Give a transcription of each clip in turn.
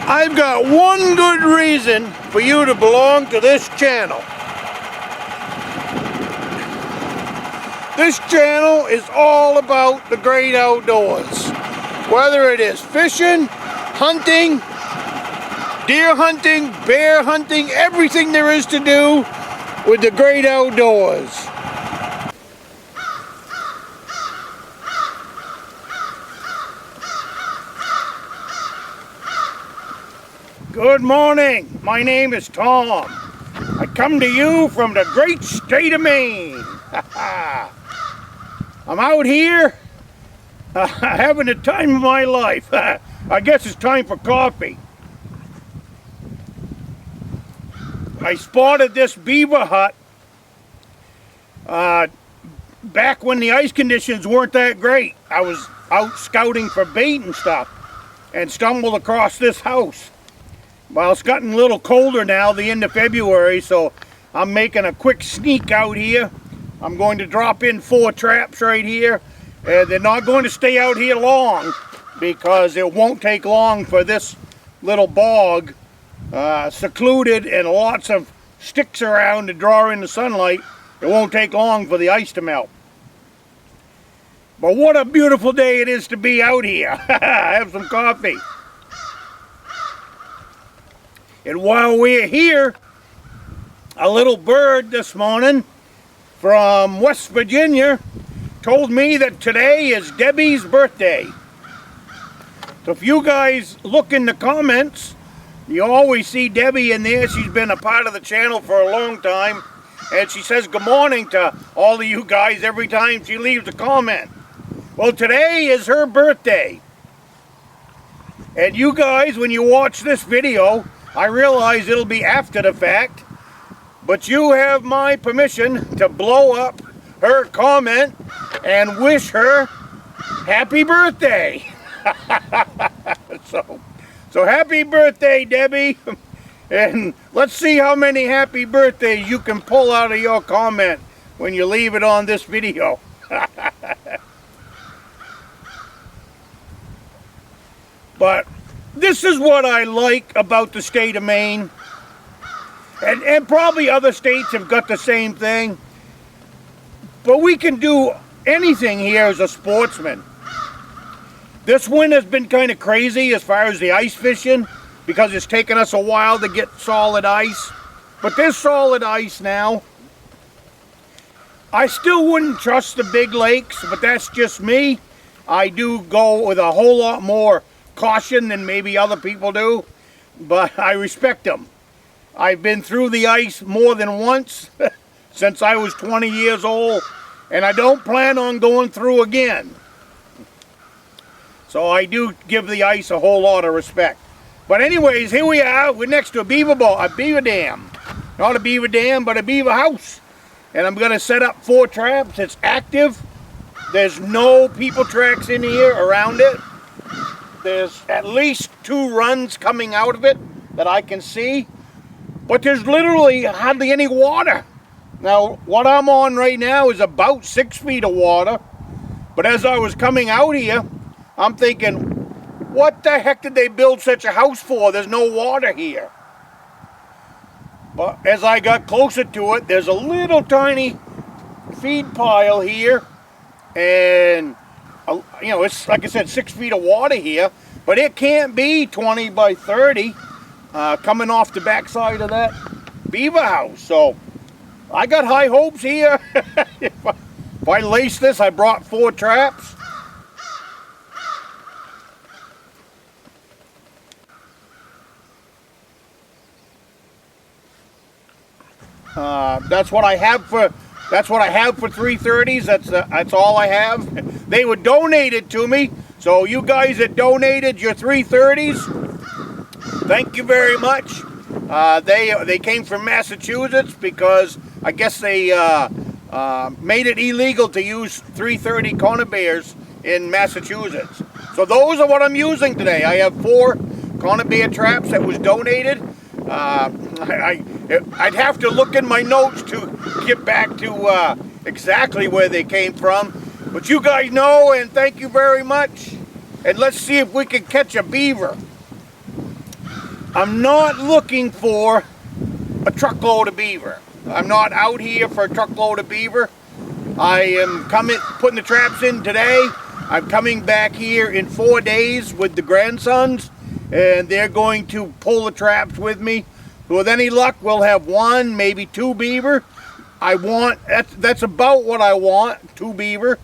I've got one good reason for you to belong to this channel. This channel is all about the great outdoors. Whether it is fishing, hunting, deer hunting, bear hunting, everything there is to do with the great outdoors. Good morning, my name is Tom. I come to you from the great state of Maine. I'm out here having the time of my life. I guess it's time for coffee. I spotted this beaver hut back when the ice conditions weren't that great. I was out scouting for bait and stuff and stumbled across this house. Well, it's gotten a little colder now, the end of February, so I'm making a quick sneak out here. I'm going to drop in 4 traps right here. They're not going to stay out here long because it won't take long for this little bog, secluded and lots of sticks around to draw in the sunlight. It won't take long for the ice to melt. But what a beautiful day it is to be out here. Have some coffee. And while we're here, a little bird this morning from West Virginia told me that today is Debbie's birthday. So if you guys look in the comments, you always see Debbie in there. She's been a part of the channel for a long time. And she says good morning to all of you guys every time she leaves a comment. Well, today is her birthday. And you guys, when you watch this video, I realize it'll be after the fact, but you have my permission to blow up her comment and wish her happy birthday. So happy birthday, Debbie. And let's see how many happy birthdays you can pull out of your comment when you leave it on this video. But this is what I like about the state of Maine, and probably other states have got the same thing, but we can do anything here as a sportsman. This winter's been kind of crazy as far as the ice fishing because it's taken us a while to get solid ice, but there's solid ice now. I still wouldn't trust the big lakes, but that's just me. I do go with a whole lot more caution than maybe other people do, but I respect them. I've been through the ice more than once since I was 20 years old, and I don't plan on going through again. So I do give the ice a whole lot of respect. But anyways, here we are. We're next to a beaver dam. Not a beaver dam, but a beaver house. And I'm going to set up 4 traps. It's active. There's no people tracks in here around it. There's at least 2 runs coming out of it that I can see, but there's literally hardly any water. Now, what I'm on right now is about 6 feet of water, but as I was coming out here, I'm thinking, what the heck did they build such a house for? There's no water here. But as I got closer to it, there's a little tiny feed pile here, and you know, it's like I said, 6 feet of water here, but it can't be 20 by 30 coming off the backside of that beaver house. So I got high hopes here. if I lace this, I brought 4 traps. That's what I have for 330s. That's all I have. They were donated to me, so you guys that donated your 330s, thank you very much. They came from Massachusetts because I guess they made it illegal to use 330 conibears in Massachusetts. So those are what I'm using today. I have 4 conibear traps that was donated. I'd have to look in my notes to get back to exactly where they came from. But you guys know, and thank you very much. And let's see if we can catch a beaver. I'm not looking for a truckload of beaver. I'm not out here for a truckload of beaver. I am putting the traps in today. I'm coming back here in 4 days with the grandsons, and they're going to pull the traps with me. With any luck, we'll have 1, maybe 2 beaver. That's about what I want, 2 beaver,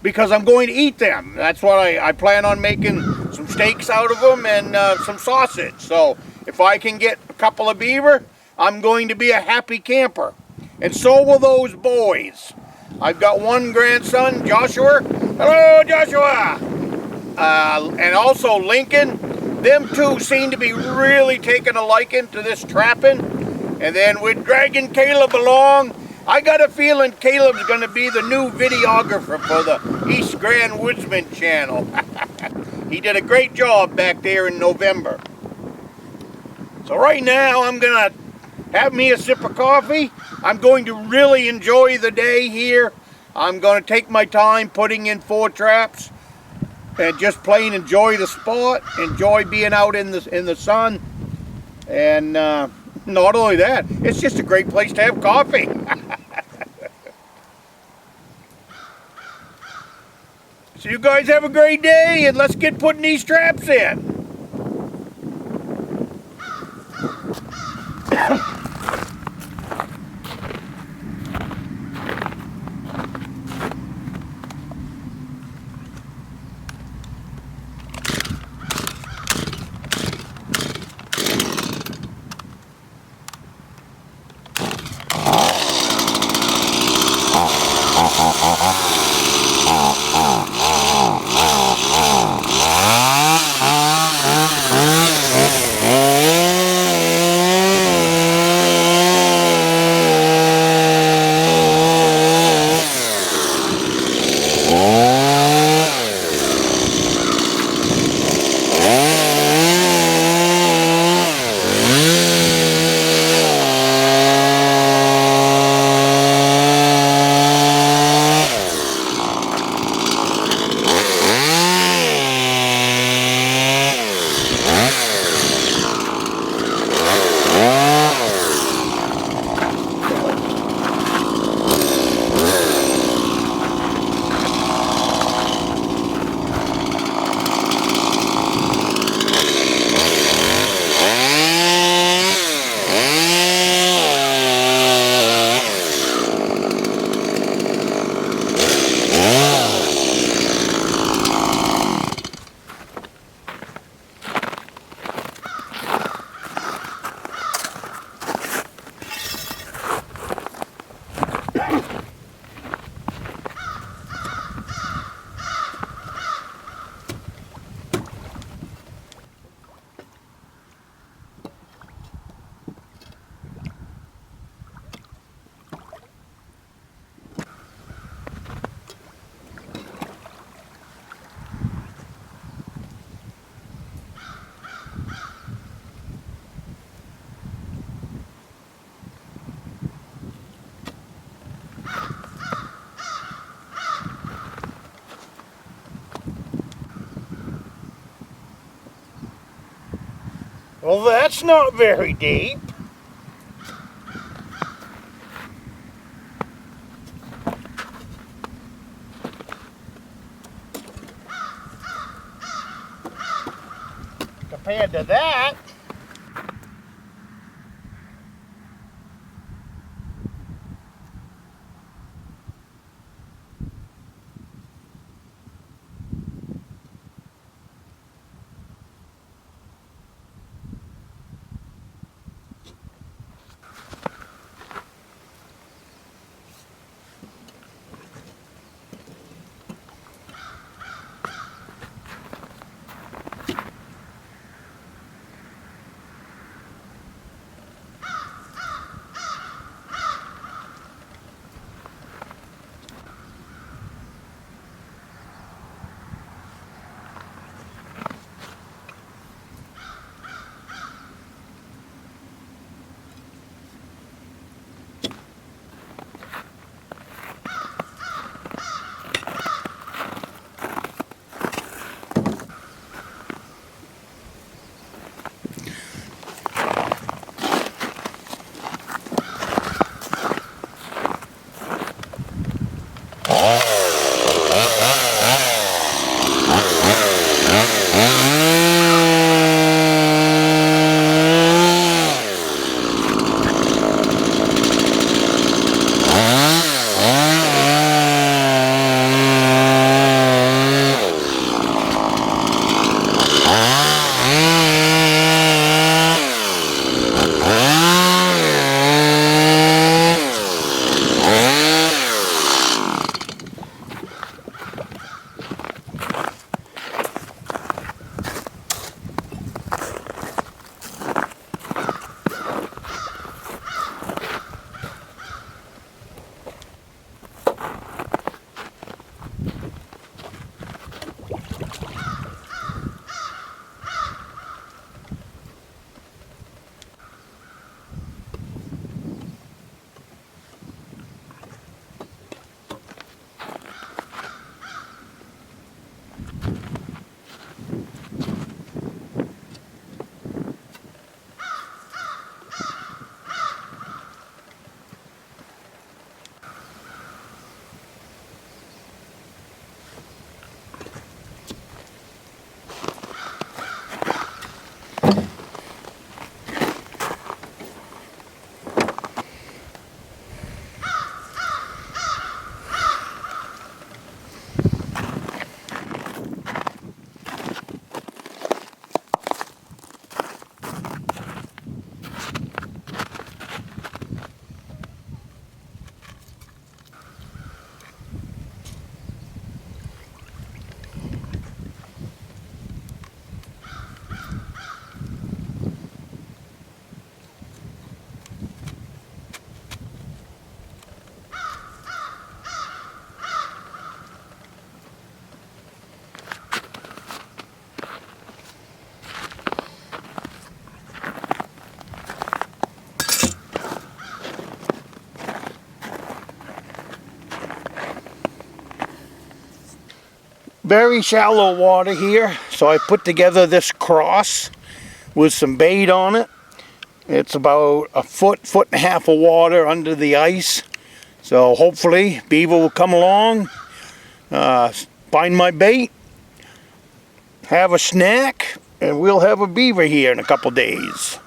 because I'm going to eat them. That's what I plan on making some steaks out of them and some sausage. So if I can get a couple of beaver, I'm going to be a happy camper. And so will those boys. I've got one grandson, Joshua. Hello, Joshua! And also Lincoln. Them two seem to be really taking a liking to this trapping. And then we're dragging Caleb along. I got a feeling Caleb's going to be the new videographer for the East Grand Woodsman channel. He did a great job back there in November. So right now I'm going to have me a sip of coffee. I'm going to really enjoy the day here. I'm going to take my time putting in 4 traps and just plain enjoy the spot, enjoy being out in the sun. And not only that, it's just a great place to have coffee. So you guys have a great day, and let's get putting these traps in. Well, that's not very deep. Compared to that, very shallow water here, so I put together this cross with some bait on it. It's about a foot and a half of water under the ice. So hopefully beaver will come along, find my bait, have a snack, and we'll have a beaver here in a couple days.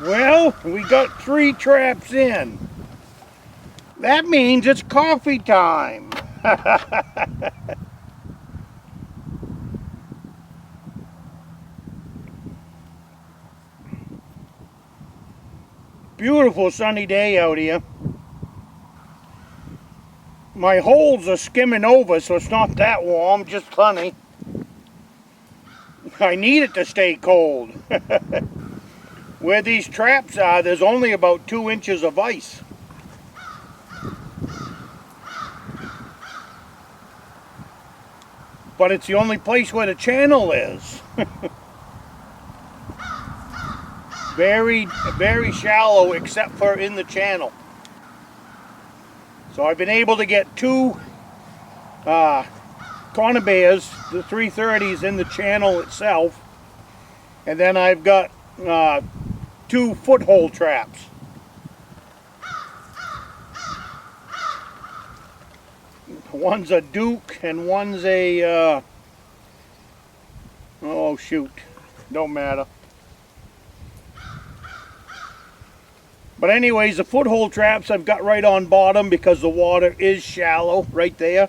Well, we got 3 traps in. That means it's coffee time. Beautiful sunny day out here. My holes are skimming over, so it's not that warm, just plenty. I need it to stay cold. Where these traps are, there's only about 2 inches of ice. But it's the only place where the channel is. Very, very shallow except for in the channel. So I've been able to get 2 conibears, the 330s, in the channel itself. And then I've got 2 foothold traps. One's a Duke and one's a, oh shoot, don't matter. But anyways, the foothold traps I've got right on bottom because the water is shallow right there.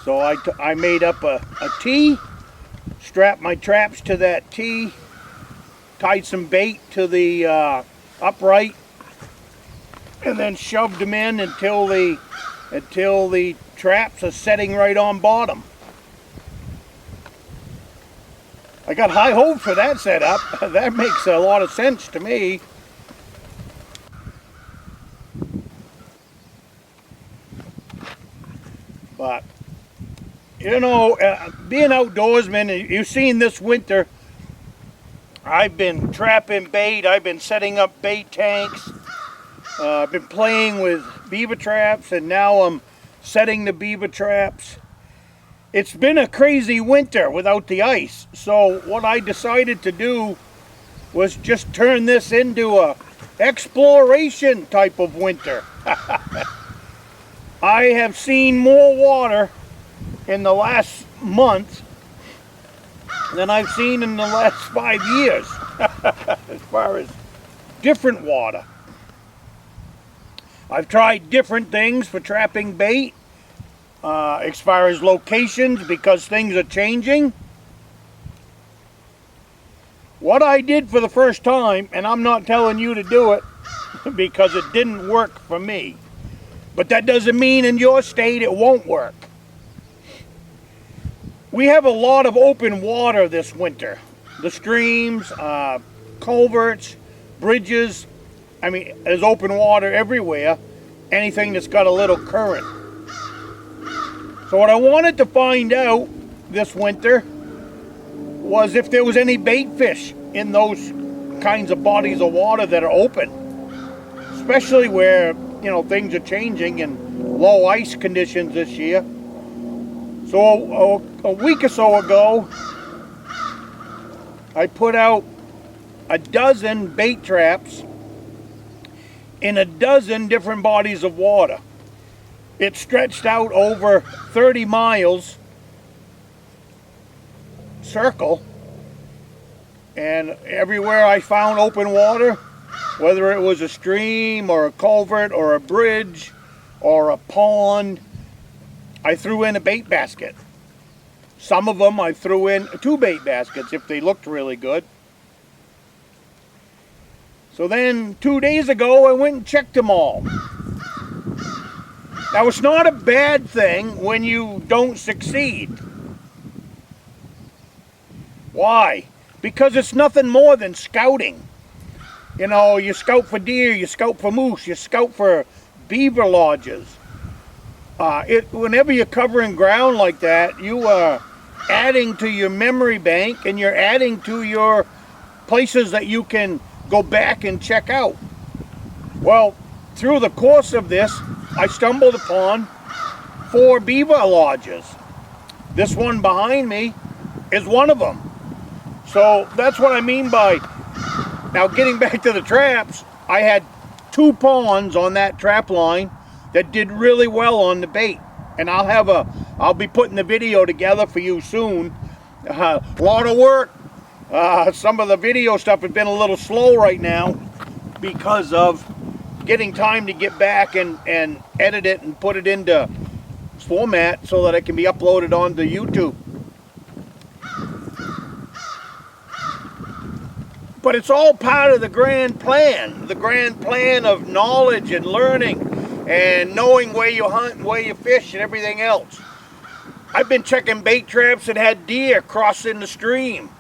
So I made up a T, strapped my traps to that T, tied some bait to the upright, and then shoved them in until the traps are setting right on bottom. I got high hopes for that setup. That makes a lot of sense to me. But, you know, being outdoorsman, you've seen this winter, I've been trapping bait, I've been setting up bait tanks, I've been playing with beaver traps, and now I'm setting the beaver traps. It's been a crazy winter without the ice, so what I decided to do was just turn this into a exploration type of winter. I have seen more water in the last month than I've seen in the last 5 years as far as different water. I've tried different things for trapping bait as far as locations, because things are changing. What I did for the first time, and I'm not telling you to do it because it didn't work for me, but that doesn't mean in your state it won't work. We have a lot of open water this winter. The streams, culverts, bridges, I mean, there's open water everywhere. Anything that's got a little current. So what I wanted to find out this winter was if there was any bait fish in those kinds of bodies of water that are open. Especially where, you know, things are changing and low ice conditions this year. So a week or so ago, I put out a dozen bait traps in a dozen different bodies of water. It stretched out over 30 miles circle, and everywhere I found open water, whether it was a stream or a culvert or a bridge or a pond, I threw in a bait basket. Some of them I threw in 2 bait baskets if they looked really good. So then 2 days ago I went and checked them all. Now, it's not a bad thing when you don't succeed. Why? Because it's nothing more than scouting. You know, you scout for deer, you scout for moose, you scout for beaver lodges. Whenever you're covering ground like that, you are adding to your memory bank, and you're adding to your places that you can go back and check out. Well, through the course of this, I stumbled upon 4 beaver lodges. This one behind me is one of them. So that's what I mean by, now getting back to the traps, I had 2 ponds on that trap line that did really well on the bait. And I'll be putting the video together for you soon. A lot of work. Some of the video stuff has been a little slow right now because of getting time to get back and edit it and put it into format so that it can be uploaded onto YouTube. But it's all part of the grand plan of knowledge and learning and knowing where you hunt and where you fish and everything else. I've been checking bait traps that had deer crossing the stream.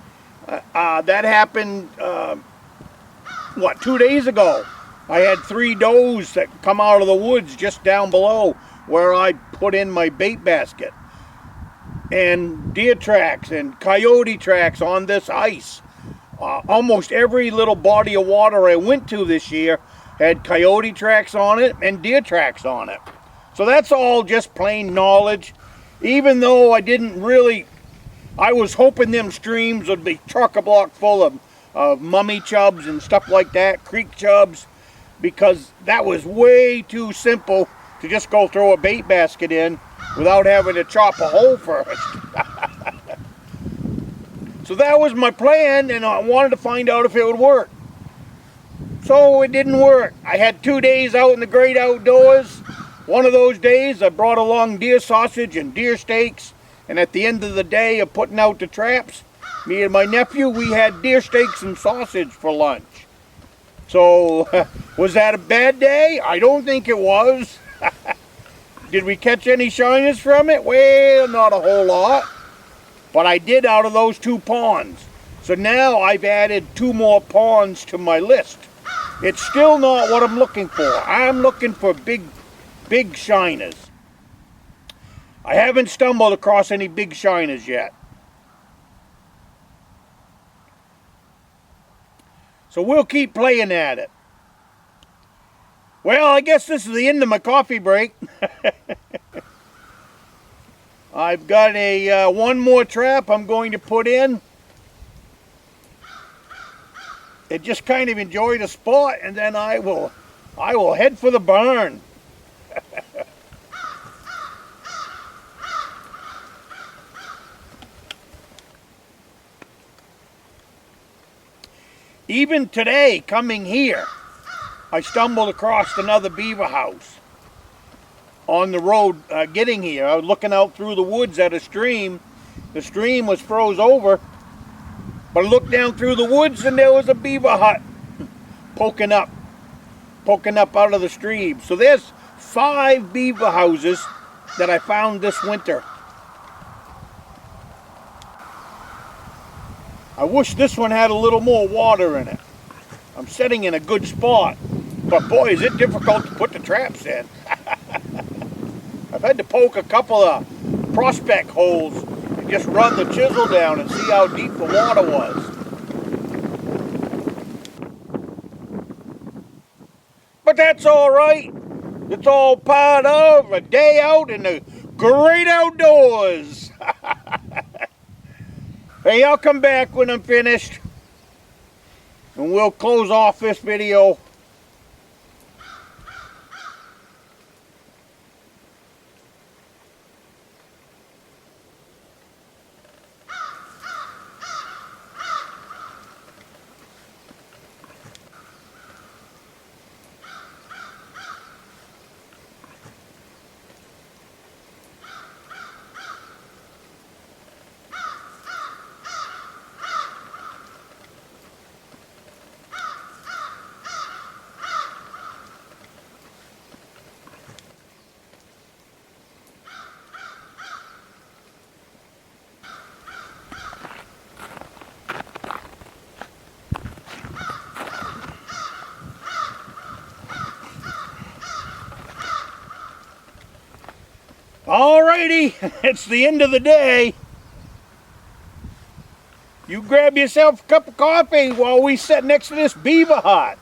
That happened, 2 days ago. I had 3 does that come out of the woods just down below where I put in my bait basket. And deer tracks and coyote tracks on this ice. Almost every little body of water I went to this year had coyote tracks on it and deer tracks on it. So that's all just plain knowledge. Even though I was hoping them streams would be chock-a-block full of mummy chubs and stuff like that, creek chubs, because that was way too simple to just go throw a bait basket in without having to chop a hole first. So that was my plan, and I wanted to find out if it would work. So it didn't work. I had 2 days out in the great outdoors. One of those days I brought along deer sausage and deer steaks, and at the end of the day of putting out the traps, Me and my nephew, we had deer steaks and sausage for lunch. So, was that a bad day? I don't think it was. Did we catch any shiners from it? Well, not a whole lot. But I did out of those 2 ponds. So now I've added 2 more ponds to my list. It's still not what I'm looking for. I'm looking for big shiners. I haven't stumbled across any big shiners yet. So we'll keep playing at it. Well, I guess this is the end of my coffee break. I've got a 1 more trap I'm going to put in. And just kind of enjoy the spot, and then I will head for the barn. Even today, coming here, I stumbled across another beaver house on the road getting here. I was looking out through the woods at a stream. The stream was froze over, but I looked down through the woods and there was a beaver hut poking up out of the stream. So there's 5 beaver houses that I found this winter. I wish this one had a little more water in it. I'm sitting in a good spot, but boy, is it difficult to put the traps in. I've had to poke a couple of prospect holes and just run the chisel down and see how deep the water was. But that's all right. It's all part of a day out in the great outdoors. Hey, I'll come back when I'm finished and we'll close off this video. Alrighty, it's the end of the day. You grab yourself a cup of coffee while we sit next to this beaver hut.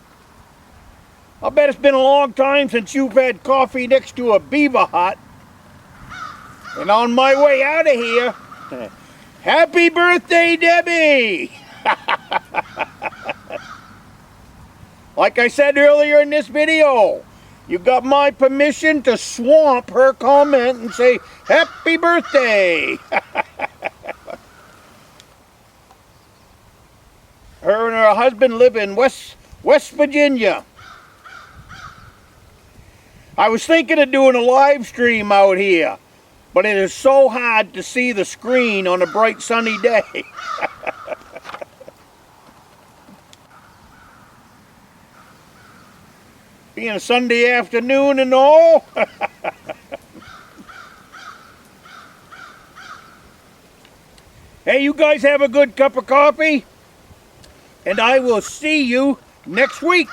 I bet it's been a long time since you've had coffee next to a beaver hut. And on my way out of here, happy birthday, Debbie! Like I said earlier in this video, you got my permission to swamp her comment and say, happy birthday! Her and her husband live in West Virginia. I was thinking of doing a live stream out here, but it is so hard to see the screen on a bright sunny day. Being a Sunday afternoon and all. Hey, you guys have a good cup of coffee, and I will see you next week.